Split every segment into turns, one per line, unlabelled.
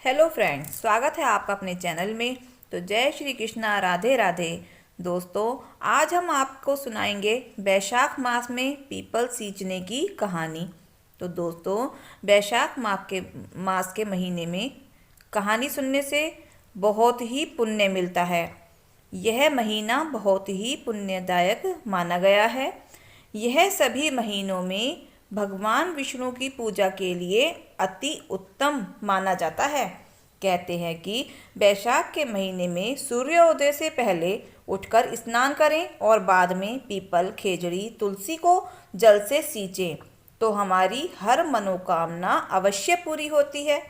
Hello friends, स्वागत है आपका अपने चैनल में। तो जय श्री कृष्णा, राधे राधे। दोस्तों, आज हम आपको सुनाएंगे वैशाख मास में पीपल सींचने की कहानी। तो दोस्तों, वैशाख मास के महीने में कहानी सुनने से बहुत ही पुण्य मिलता है। यह महीना बहुत ही पुण्यदायक माना गया है। यह सभी महीनों में भगवान विष्णु की पूजा के लिए अति उत्तम माना जाता है। कहते हैं कि वैशाख के महीने में सूर्योदय से पहले उठकर स्नान करें और बाद में पीपल, खेजड़ी, तुलसी को जल से सींचें तो हमारी हर मनोकामना अवश्य पूरी होती है।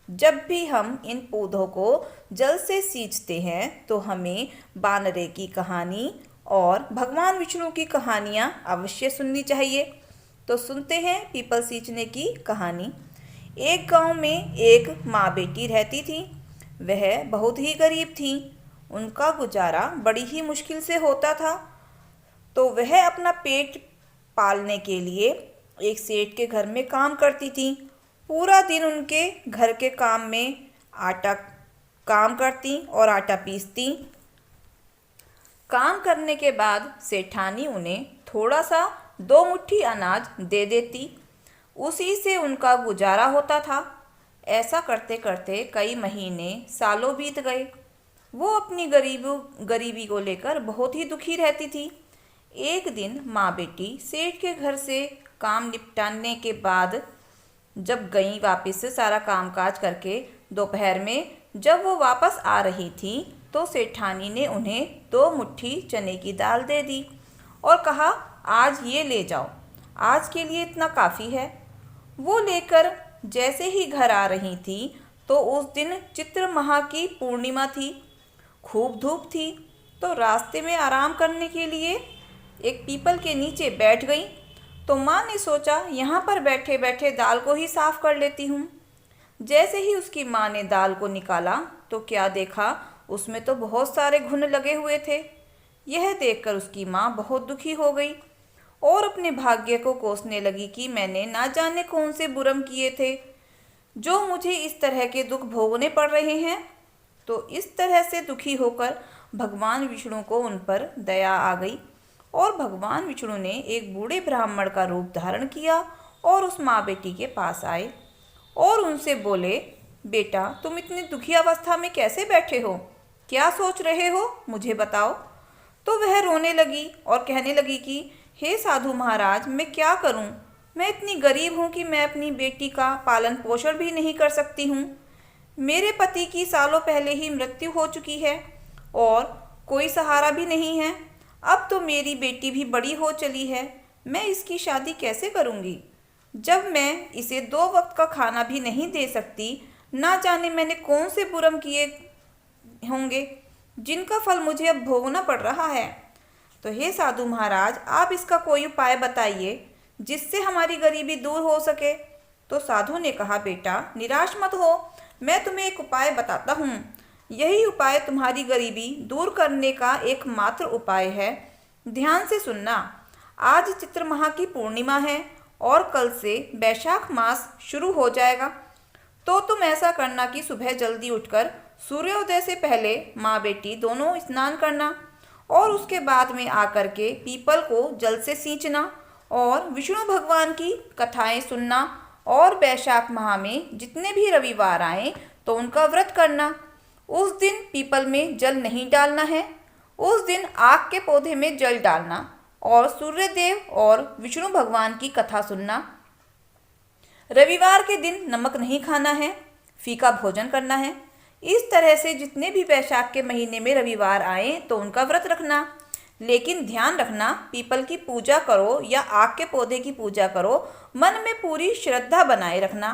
जब भी हम इन पौधों को जल से सींचते हैं तो हमें बानरे की कहानी और भगवान विष्णु की कहानियाँ अवश्य सुननी चाहिए। तो सुनते हैं पीपल सींचने की कहानी। एक गांव में एक माँ बेटी रहती थी। वह बहुत ही गरीब थी। उनका गुजारा बड़ी ही मुश्किल से होता था। तो वह अपना पेट पालने के लिए एक सेठ के घर में काम करती थी। पूरा दिन उनके घर के काम में आटा काम करती और आटा पीसती। काम करने के बाद सेठानी उन्हें थोड़ा सा 2 मुट्ठी अनाज दे देती। उसी से उनका गुजारा होता था। ऐसा करते करते कई महीने, सालों बीत गए। वो अपनी गरीबी को लेकर बहुत ही दुखी रहती थी। एक दिन माँ बेटी सेठ के घर से काम निपटाने के बाद जब गई वापस सारा कामकाज करके, दोपहर में जब वो वापस आ रही थी तो सेठानी ने उन्हें 2 मुट्ठी चने की दाल दे दी और कहा, आज ये ले जाओ, आज के लिए इतना काफ़ी है। वो लेकर जैसे ही घर आ रही थी तो उस दिन चित्र माह की पूर्णिमा थी। खूब धूप थी तो रास्ते में आराम करने के लिए एक पीपल के नीचे बैठ गई। तो माँ ने सोचा, यहाँ पर बैठे बैठे दाल को ही साफ कर लेती हूँ। जैसे ही उसकी माँ ने दाल को निकाला तो क्या देखा, उसमें तो बहुत सारे घुन लगे हुए थे। यह देखकर उसकी माँ बहुत दुखी हो गई और अपने भाग्य को कोसने लगी कि मैंने ना जाने कौन से बुरम किए थे जो मुझे इस तरह के दुख भोगने पड़ रहे हैं। तो इस तरह से दुखी होकर भगवान विष्णु को उन पर दया आ गई और भगवान विष्णु ने एक बूढ़े ब्राह्मण का रूप धारण किया और उस माँ बेटी के पास आए और उनसे बोले, बेटा, तुम इतनी दुखी अवस्था में कैसे बैठे हो? क्या सोच रहे हो, मुझे बताओ। तो वह रोने लगी और कहने लगी कि हे साधु महाराज, मैं क्या करूं? मैं इतनी गरीब हूं कि मैं अपनी बेटी का पालन पोषण भी नहीं कर सकती हूं। मेरे पति की सालों पहले ही मृत्यु हो चुकी है और कोई सहारा भी नहीं है। अब तो मेरी बेटी भी बड़ी हो चली है। मैं इसकी शादी कैसे करूंगी? जब मैं इसे 2 वक्त का खाना भी नहीं दे सकती, ना जाने मैंने कौन से बुरम किए होंगे जिनका फल मुझे अब भोगना पड़ रहा है। तो हे साधु महाराज, आप इसका कोई उपाय बताइए जिससे हमारी गरीबी दूर हो सके। तो साधु ने कहा, बेटा, निराश मत हो, मैं तुम्हें एक उपाय बताता हूँ। यही उपाय तुम्हारी गरीबी दूर करने का एकमात्र उपाय है। ध्यान से सुनना। आज चित्र माह की पूर्णिमा है और कल से वैशाख मास शुरू हो जाएगा। तो तुम ऐसा करना कि सुबह जल्दी उठकर सूर्योदय से पहले माँ बेटी दोनों स्नान करना और उसके बाद में आकर के पीपल को जल से सींचना और विष्णु भगवान की कथाएं सुनना और वैशाख माह में जितने भी रविवार आए तो उनका व्रत करना। उस दिन पीपल में जल नहीं डालना है। उस दिन आक के पौधे में जल डालना और सूर्यदेव और विष्णु भगवान की कथा सुनना। रविवार के दिन नमक नहीं खाना है, फीका भोजन करना है। इस तरह से जितने भी वैशाख के महीने में रविवार आए तो उनका व्रत रखना। लेकिन ध्यान रखना, पीपल की पूजा करो या आक के पौधे की पूजा करो, मन में पूरी श्रद्धा बनाए रखना।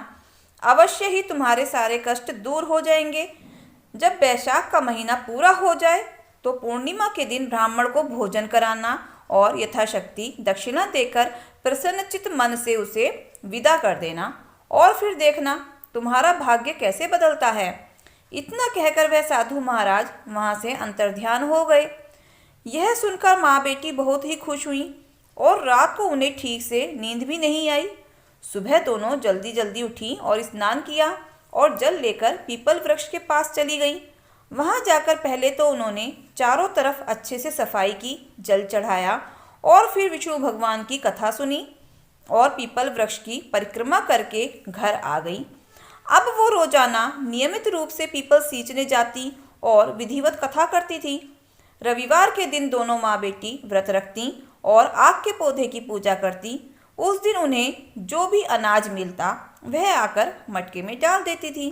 अवश्य ही तुम्हारे सारे कष्ट दूर हो जाएंगे। जब वैशाख का महीना पूरा हो जाए तो पूर्णिमा के दिन ब्राह्मण को भोजन कराना और यथाशक्ति दक्षिणा देकर प्रसन्नचित्त मन से उसे विदा कर देना और फिर देखना तुम्हारा भाग्य कैसे बदलता है। इतना कहकर वह साधु महाराज वहाँ से अंतर्ध्यान हो गए। यह सुनकर माँ बेटी बहुत ही खुश हुई और रात को उन्हें ठीक से नींद भी नहीं आई। सुबह दोनों जल्दी जल्दी उठी और स्नान किया और जल लेकर पीपल वृक्ष के पास चली गई। वहां जाकर पहले तो उन्होंने चारों तरफ अच्छे से सफाई की, जल चढ़ाया और फिर विष्णु भगवान की कथा सुनी और पीपल वृक्ष की परिक्रमा करके घर आ गई। अब वो रोजाना नियमित रूप से पीपल सींचने जाती और विधिवत कथा करती थी। रविवार के दिन दोनों माँ बेटी व्रत रखती और आग के पौधे की पूजा करती। उस दिन उन्हें जो भी अनाज मिलता वह आकर मटके में डाल देती थी।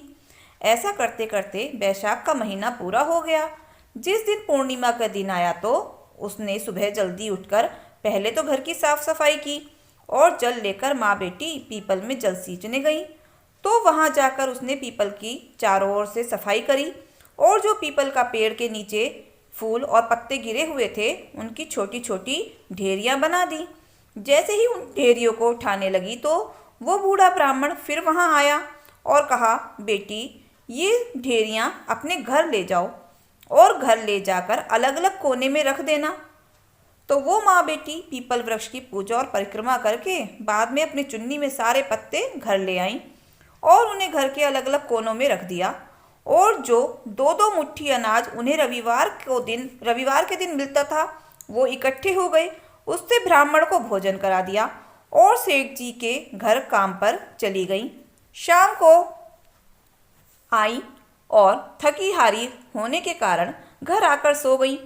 ऐसा करते करते बैसाख का महीना पूरा हो गया। जिस दिन पूर्णिमा का दिन आया तो उसने सुबह जल्दी उठकर पहले तो घर की साफ सफाई की और जल लेकर माँ बेटी पीपल में जल सींचने गई। तो वहां जाकर उसने पीपल की चारों ओर से सफाई करी और जो पीपल का पेड़ के नीचे फूल और पत्ते गिरे हुए थे उनकी छोटी छोटी ढेरियां बना दी। जैसे ही उन ढेरियों को उठाने लगी तो वो बूढ़ा ब्राह्मण फिर वहां आया और कहा, बेटी ये ढेरियां अपने घर ले जाओ और घर ले जाकर अलग अलग कोने में रख देना। तो वो माँ बेटी पीपल वृक्ष की पूजा और परिक्रमा करके बाद में अपनी चुन्नी में सारे पत्ते घर ले आईं और उन्हें घर के अलग अलग कोनों में रख दिया। और जो दो दो मुट्ठी अनाज उन्हें रविवार के दिन मिलता था वो इकट्ठे हो गए। उससे ब्राह्मण को भोजन करा दिया और सेठ जी के घर काम पर चली गई। शाम को आई और थकी हारी होने के कारण घर आकर सो गई।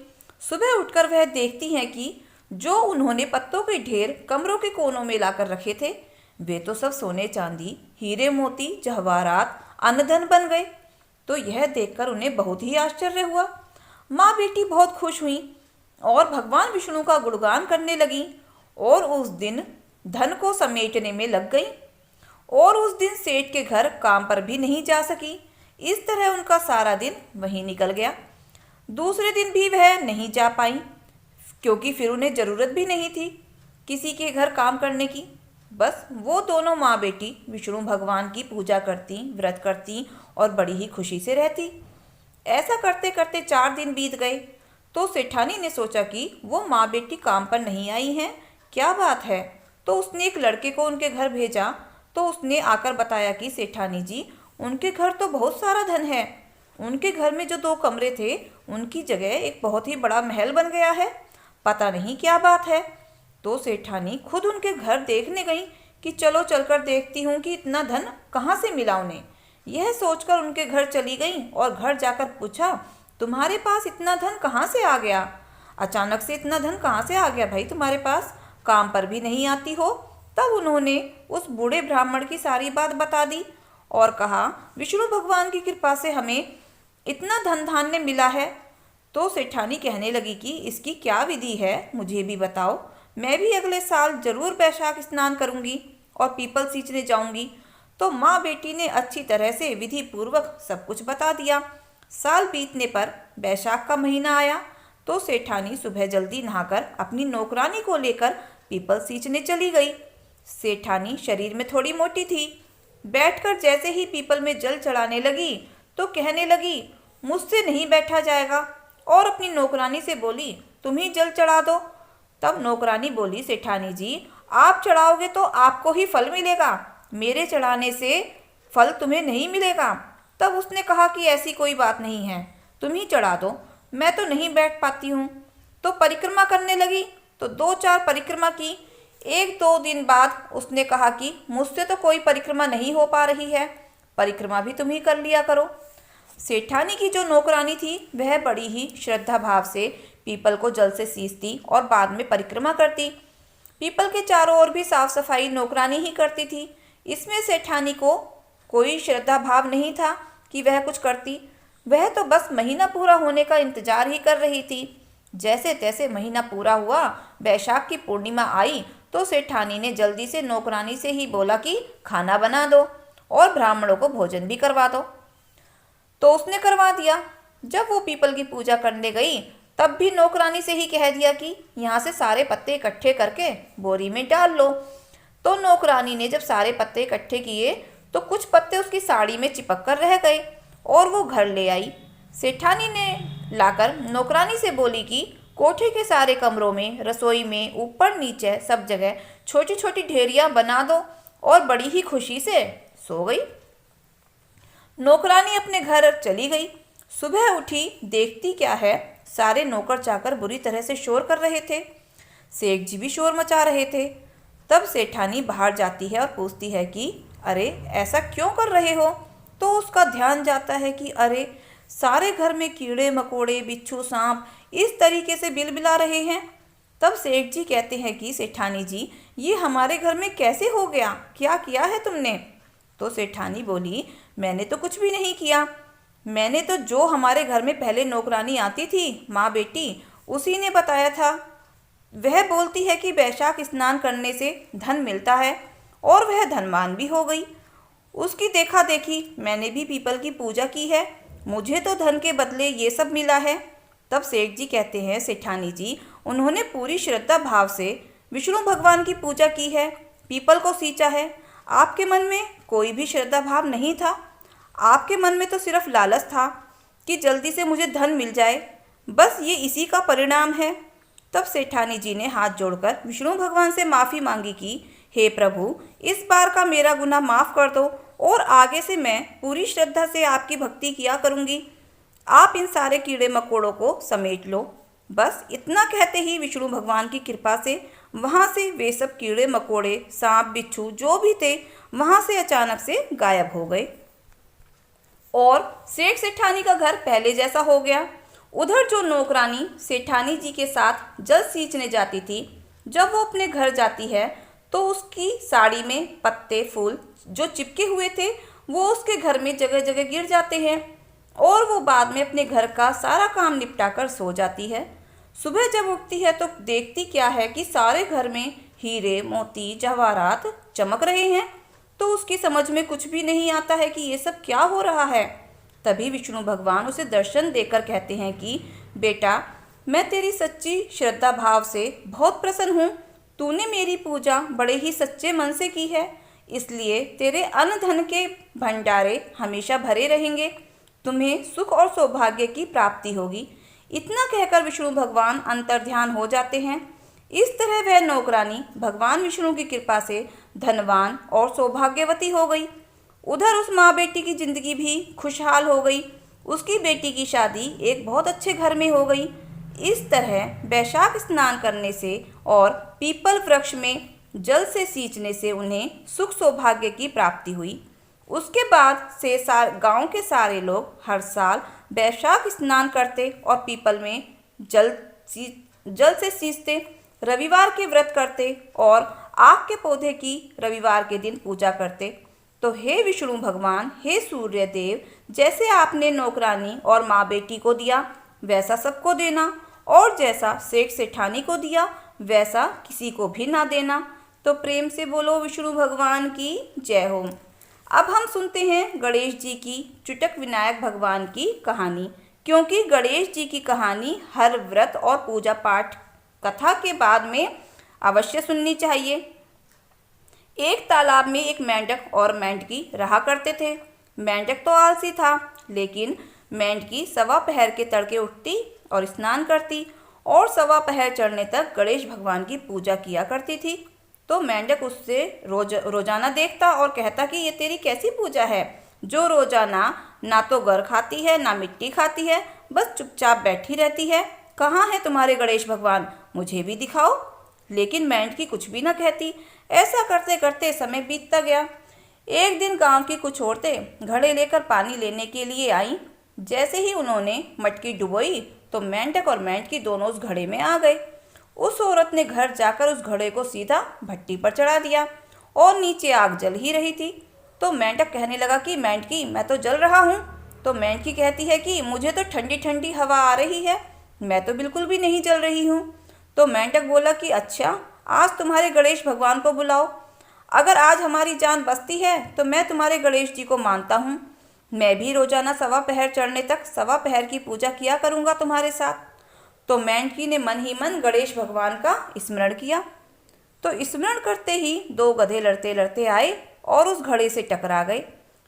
सुबह उठकर वह देखती हैं कि जो उन्होंने पत्तों के ढेर कमरों के कोनों में लाकर रखे थे वे तो सब सोने चांदी, हीरे मोती, जवाहरात, अन्नधन बन गए। तो यह देखकर उन्हें बहुत ही आश्चर्य हुआ। माँ बेटी बहुत खुश हुई और भगवान विष्णु का गुणगान करने लगी और उस दिन धन को समेटने में लग गई और उस दिन सेठ के घर काम पर भी नहीं जा सकी। इस तरह उनका सारा दिन वहीं निकल गया। दूसरे दिन भी वह नहीं जा पाई क्योंकि फिर उन्हें ज़रूरत भी नहीं थी किसी के घर काम करने की। बस वो दोनों माँ बेटी विष्णु भगवान की पूजा करती, व्रत करती और बड़ी ही खुशी से रहती। ऐसा करते करते 4 दिन बीत गए तो सेठानी ने सोचा कि वो माँ बेटी काम पर नहीं आई हैं, क्या बात है। तो उसने एक लड़के को उनके घर भेजा। तो उसने आकर बताया कि सेठानी जी उनके घर तो बहुत सारा धन है। उनके घर में जो 2 कमरे थे उनकी जगह एक बहुत ही बड़ा महल बन गया है, पता नहीं क्या बात है। तो सेठानी खुद उनके घर देखने गई कि चलो चलकर देखती हूँ कि इतना धन कहाँ से मिला उन्हें। यह सोचकर उनके घर चली गई और घर जाकर पूछा, तुम्हारे पास इतना धन कहाँ से आ गया? अचानक से इतना धन कहाँ से आ गया भाई तुम्हारे पास? काम पर भी नहीं आती हो। तब उन्होंने उस बूढ़े ब्राह्मण की सारी बात बता दी और कहा, विष्णु भगवान की कृपा से हमें इतना धन धान्य मिला है। तो सेठानी कहने लगी कि इसकी क्या विधि है, मुझे भी बताओ। मैं भी अगले साल जरूर बैशाख स्नान करूंगी और पीपल सींचने जाऊंगी। तो माँ बेटी ने अच्छी तरह से विधि पूर्वक सब कुछ बता दिया। साल बीतने पर बैशाख का महीना आया तो सेठानी सुबह जल्दी नहाकर अपनी नौकरानी को लेकर पीपल सींचने चली गई। सेठानी शरीर में थोड़ी मोटी थी। बैठकर जैसे ही पीपल में जल चढ़ाने लगी तो कहने लगी, मुझसे नहीं बैठा जाएगा, और अपनी नौकरानी से बोली, तुम ही जल चढ़ा दो। तब नौकरानी बोली, सेठानी जी आप चढ़ाओगे तो आपको ही फल मिलेगा, मेरे चढ़ाने से फल तुम्हें नहीं मिलेगा। तब उसने कहा कि ऐसी कोई बात नहीं है, तुम ही चढ़ा दो, मैं तो नहीं बैठ पाती हूँ। तो परिक्रमा करने लगी तो 2-4 परिक्रमा की। 1-2 दिन बाद उसने कहा कि मुझसे तो कोई परिक्रमा नहीं हो पा रही है, परिक्रमा भी तुम ही कर लिया करो। सेठानी की जो नौकरानी थी वह बड़ी ही श्रद्धा भाव से पीपल को जल से सींचती और बाद में परिक्रमा करती। पीपल के चारों ओर भी साफ सफाई नौकरानी ही करती थी। इसमें सेठानी को कोई श्रद्धा भाव नहीं था कि वह कुछ करती। वह तो बस महीना पूरा होने का इंतजार ही कर रही थी। जैसे तैसे महीना पूरा हुआ, बैशाख की पूर्णिमा आई तो सेठानी ने जल्दी से नौकरानी से ही बोला कि खाना बना दो और ब्राह्मणों को भोजन भी करवा दो। तो उसने करवा दिया। जब वो पीपल की पूजा करने गई तब भी नौकरानी से ही कह दिया कि यहाँ से सारे पत्ते इकट्ठे करके बोरी में डाल लो। तो नौकरानी ने जब सारे पत्ते इकट्ठे किए तो कुछ पत्ते उसकी साड़ी में चिपक कर रह गए और वो घर ले आई। सेठानी ने लाकर नौकरानी से बोली कि कोठे के सारे कमरों में, रसोई में, ऊपर नीचे सब जगह छोटी छोटी ढेरियां बना दो, और बड़ी ही खुशी से सो गई। नौकरानी अपने घर चली गई। सुबह उठी, देखती क्या है, सारे नौकर चाकर बुरी तरह से शोर कर रहे थे। सेठ जी भी शोर मचा रहे थे। तब सेठानी बाहर जाती है और पूछती है कि अरे ऐसा क्यों कर रहे हो। तो उसका ध्यान जाता है कि अरे सारे घर में कीड़े मकोड़े बिच्छू सांप इस तरीके से बिलबिला रहे हैं। तब सेठ जी कहते हैं कि सेठानी जी, ये हमारे घर में कैसे हो गया, क्या किया है तुमने। तो सेठानी बोली, मैंने तो कुछ भी नहीं किया। मैंने तो जो हमारे घर में पहले नौकरानी आती थी, माँ बेटी, उसी ने बताया था। वह बोलती है कि वैशाख स्नान करने से धन मिलता है और वह धनवान भी हो गई। उसकी देखा देखी मैंने भी पीपल की पूजा की है, मुझे तो धन के बदले ये सब मिला है। तब सेठ जी कहते हैं, सेठानी जी, उन्होंने पूरी श्रद्धा भाव से विष्णु भगवान की पूजा की है, पीपल को सींचा है। आपके मन में कोई भी श्रद्धा भाव नहीं था। आपके मन में तो सिर्फ लालच था कि जल्दी से मुझे धन मिल जाए, बस ये इसी का परिणाम है। तब सेठानी जी ने हाथ जोड़कर विष्णु भगवान से माफ़ी मांगी कि हे प्रभु, इस बार का मेरा गुनाह माफ़ कर दो और आगे से मैं पूरी श्रद्धा से आपकी भक्ति किया करूँगी। आप इन सारे कीड़े मकोड़ों को समेट लो। बस इतना कहते ही विष्णु भगवान की कृपा से वहाँ से वे सब कीड़े मकोड़े सांप बिच्छू जो भी थे वहाँ से अचानक से गायब हो गए और सेठ सेठानी का घर पहले जैसा हो गया। उधर जो नौकरानी सेठानी जी के साथ जल सींचने जाती थी, जब वो अपने घर जाती है तो उसकी साड़ी में पत्ते फूल जो चिपके हुए थे वो उसके घर में जगह जगह गिर जाते हैं और वो बाद में अपने घर का सारा काम निपटाकर सो जाती है। सुबह जब उठती है तो देखती क्या है कि सारे घर में हीरे मोती जवाहरात चमक रहे हैं। तो उसकी समझ में कुछ भी नहीं आता है कि ये सब क्या हो रहा है। तभी विष्णु भगवान उसे दर्शन देकर कहते हैं कि बेटा, मैं तेरी सच्ची श्रद्धा भाव से बहुत प्रसन्न हूँ। तूने मेरी पूजा बड़े ही सच्चे मन से की है, इसलिए तेरे अन्न धन के भंडारे हमेशा भरे रहेंगे। तुम्हें सुख और सौभाग्य की प्राप्ति होगी। इतना कहकर विष्णु भगवान अंतर्ध्यान हो जाते हैं। इस तरह वह नौकरानी भगवान विष्णु की कृपा से धनवान और सौभाग्यवती हो गई। उधर उस माँ बेटी की जिंदगी भी खुशहाल हो गई। उसकी बेटी की शादी एक बहुत अच्छे घर में हो गई। इस तरह वैशाख स्नान करने से और पीपल वृक्ष में जल से सींचने से उन्हें सुख सौभाग्य की प्राप्ति हुई। उसके बाद से गांव के सारे लोग हर साल वैशाख स्नान करते और पीपल में जल से सींचते, रविवार के व्रत करते और आग के पौधे की रविवार के दिन पूजा करते। तो हे विष्णु भगवान, हे सूर्य देव, जैसे आपने नौकरानी और माँ बेटी को दिया वैसा सबको देना और जैसा सेठ सेठानी को दिया वैसा किसी को भी ना देना। तो प्रेम से बोलो विष्णु भगवान की जय हो। अब हम सुनते हैं गणेश जी की चुटक विनायक भगवान की कहानी, क्योंकि गणेश जी की कहानी हर व्रत और पूजा पाठ कथा के बाद में अवश्य सुननी चाहिए। एक तालाब में एक मेंढक और मेंढकी रहा करते थे। मेंढक तो आलसी था, लेकिन मेंढकी सवा पहर के तड़के उठती और स्नान करती और सवा पहर चढ़ने तक गणेश भगवान की पूजा किया करती थी। तो मेंढक उससे रोजाना देखता और कहता कि ये तेरी कैसी पूजा है, जो रोजाना ना तो गर खाती है ना मिट्टी खाती है, बस चुपचाप बैठी रहती है। कहाँ है तुम्हारे गणेश भगवान, मुझे भी दिखाओ। लेकिन मेंढकी कुछ भी न कहती। ऐसा करते करते समय बीतता गया। एक दिन गांव की कुछ औरतें घड़े लेकर पानी लेने के लिए आईं। जैसे ही उन्होंने मटकी डुबोई तो मेंढक और मेंढकी दोनों उस घड़े में आ गए। उस औरत ने घर जाकर उस घड़े को सीधा भट्टी पर चढ़ा दिया और नीचे आग जल ही रही थी। तो मेंढक कहने लगा कि मेंढकी, मैं तो जल रहा हूँ। तो मेंढकी कहती है कि मुझे तो ठंडी ठंडी हवा आ रही है, मैं तो बिल्कुल भी नहीं जल रही हूँ। तो मेंढक बोला कि अच्छा, आज तुम्हारे गणेश भगवान को बुलाओ। अगर आज हमारी जान बचती है तो मैं तुम्हारे गणेश जी को मानता हूँ। मैं भी रोजाना सवा पहर चढ़ने तक सवा पहर की पूजा किया करूँगा तुम्हारे साथ। तो मेंढकी ने मन ही मन गणेश भगवान का स्मरण किया। तो स्मरण करते ही दो गधे लड़ते लड़ते आए और उस घड़े से टकरा गए।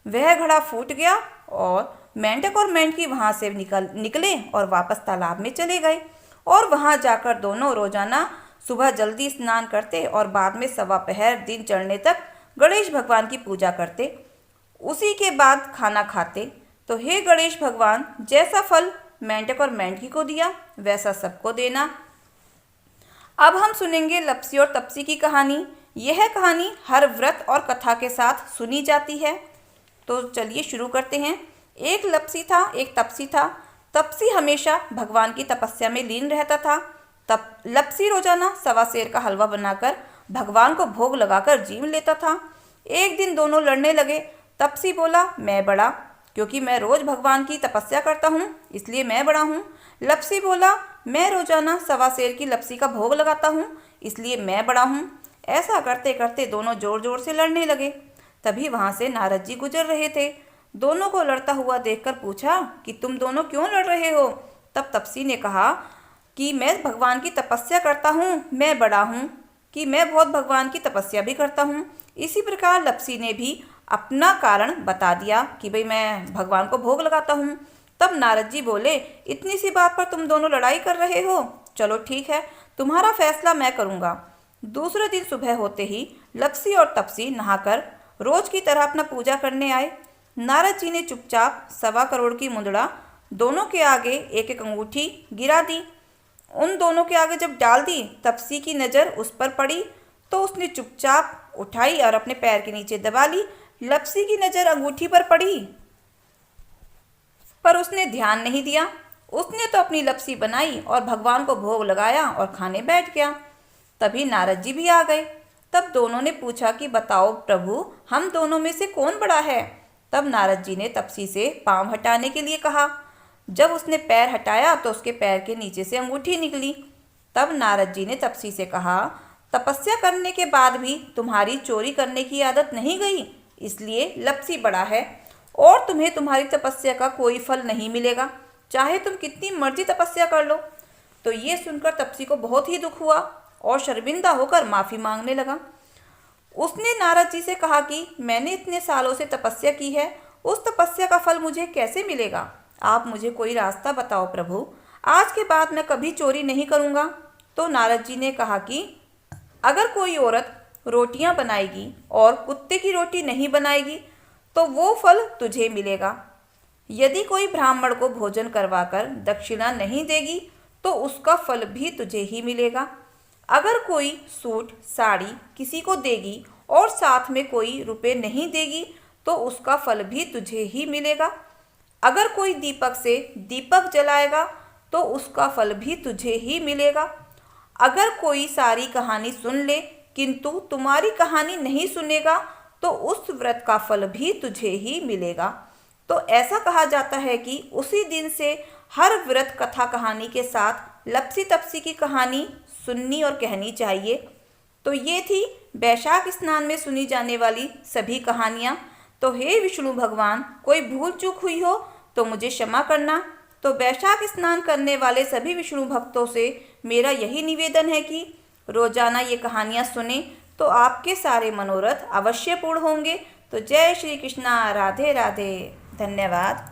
वह घड़ा फूट गया और मेंढक और मेंढकी वहाँ से निकले और वापस तालाब में चले गए और वहाँ जाकर दोनों रोजाना सुबह जल्दी स्नान करते और बाद में सवा पहर दिन चढ़ने तक गणेश भगवान की पूजा करते। उसी के बाद खाना खाते। तो हे गणेश भगवान, जैसा फल मेंढक और मेंढकी को दिया वैसा सबको देना। अब हम सुनेंगे लप्सी और तप्सी की कहानी। यह कहानी हर व्रत और कथा के साथ सुनी जाती है। तो चलिए शुरू करते हैं। एक लप्सी था, एक तप्सी था। तप्सी हमेशा भगवान की तपस्या में लीन रहता था। तब लप्सी रोजाना सवा सेर का हलवा बनाकर भगवान को भोग लगाकर जीव लेता था। एक दिन दोनों लड़ने लगे। तप्सी बोला, मैं बड़ा, क्योंकि मैं रोज भगवान की तपस्या करता हूँ, इसलिए मैं बड़ा हूँ। लप्सी बोला, मैं रोजाना सवा सेर की लप्सी का भोग लगाता हूँ, इसलिए मैं बड़ा हूँ। ऐसा करते करते दोनों जोर जोर से लड़ने लगे। तभी वहां से नारद जी गुजर रहे थे। दोनों को लड़ता हुआ देखकर पूछा कि तुम दोनों क्यों लड़ रहे हो। तब तप्सी ने कहा कि मैं भगवान की तपस्या करता हूँ, मैं बड़ा हूँ, कि मैं बहुत भगवान की तपस्या भी करता हूँ। इसी प्रकार लप्सी ने भी अपना कारण बता दिया कि भाई मैं भगवान को भोग लगाता हूँ। तब नारद जी बोले, इतनी सी बात पर तुम दोनों लड़ाई कर रहे हो, चलो ठीक है, तुम्हारा फैसला मैं करूँगा। दूसरे दिन सुबह होते ही लप्सी और तप्सी नहाकर रोज की तरह अपना पूजा करने आए। नारद जी ने चुपचाप 1.25 करोड़ की मुद्रा दोनों के आगे एक एक अंगूठी गिरा दी। उन दोनों के आगे जब डाल दी, तप्सी की नज़र उस पर पड़ी तो उसने चुपचाप उठाई और अपने पैर के नीचे दबा ली। लप्सी की नज़र अंगूठी पर पड़ी पर उसने ध्यान नहीं दिया। उसने तो अपनी लप्सी बनाई और भगवान को भोग लगाया और खाने बैठ गया। तभी नारद जी भी आ गए। तब दोनों ने पूछा कि बताओ प्रभु, हम दोनों में से कौन बड़ा है। तब नारद जी ने तप्सी से पाँव हटाने के लिए कहा। जब उसने पैर हटाया तो उसके पैर के नीचे से अंगूठी निकली। तब नारद जी ने तप्सी से कहा, तपस्या करने के बाद भी तुम्हारी चोरी करने की आदत नहीं गई, इसलिए लप्सी बड़ा है और तुम्हें तुम्हारी तपस्या का कोई फल नहीं मिलेगा, चाहे तुम कितनी मर्जी तपस्या कर लो। तो ये सुनकर तप्सी को बहुत ही दुख हुआ और शर्मिंदा होकर माफ़ी मांगने लगा। उसने नारद जी से कहा कि मैंने इतने सालों से तपस्या की है, उस तपस्या का फल मुझे कैसे मिलेगा। आप मुझे कोई रास्ता बताओ प्रभु, आज के बाद मैं कभी चोरी नहीं करूँगा। तो नारद जी ने कहा कि अगर कोई औरत रोटियां बनाएगी और कुत्ते की रोटी नहीं बनाएगी तो वो फल तुझे मिलेगा। यदि कोई ब्राह्मण को भोजन करवाकर दक्षिणा नहीं देगी तो उसका फल भी तुझे ही मिलेगा। अगर कोई सूट साड़ी किसी को देगी और साथ में कोई रुपए नहीं देगी तो उसका फल भी तुझे ही मिलेगा। अगर कोई दीपक से दीपक जलाएगा तो उसका फल भी तुझे ही मिलेगा। अगर कोई सारी कहानी सुन ले किंतु तुम्हारी कहानी नहीं सुनेगा तो उस व्रत का फल भी तुझे ही मिलेगा। तो ऐसा कहा जाता है कि उसी दिन से हर व्रत कथा कहानी के साथ लप्सी तप्सी की कहानी सुननी और कहनी चाहिए। तो ये थी वैशाख स्नान में सुनी जाने वाली सभी कहानियाँ। तो हे विष्णु भगवान, कोई भूल चूक हुई हो तो मुझे क्षमा करना। तो वैशाख स्नान करने वाले सभी विष्णु भक्तों से मेरा यही निवेदन है कि रोजाना ये कहानियाँ सुने तो आपके सारे मनोरथ अवश्य पूर्ण होंगे। तो जय श्री कृष्णा, राधे राधे, धन्यवाद।